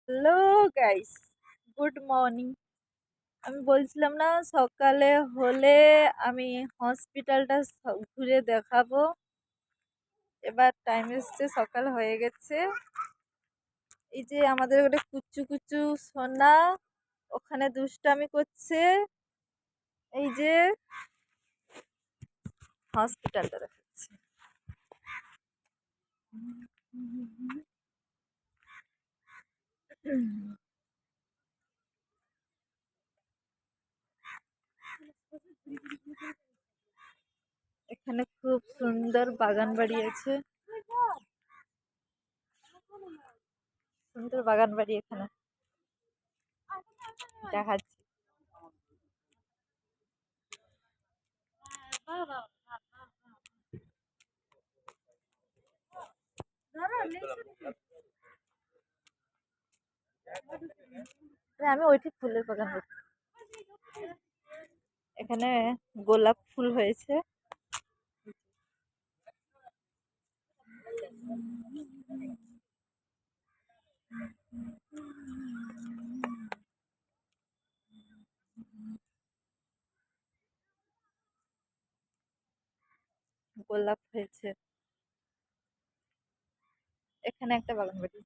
Hello guys, good morning. আমি বলছিলাম না সকালে হলে আমি হসপিটালটা ঘুরে দেখাবো। এবার টাইম এসছে, সকাল হয়ে গেছে। এই যে আমাদের ওটা কুচু কুচু সোনা ওখানে দুষ্টামি করছে। এই যে হসপিটালটা দেখাচ্ছি। এখানে খুব সুন্দর বাগান বাড়ি আছে, সুন্দর বাগান বাড়ি এখানে দেখাচ্ছি। আমি ওইটি ফুলের বাগান করছি। এখানে গোলাপ ফুল হয়েছে। গোলাপ হয়েছে এখানে একটা বাগান বাড়ি।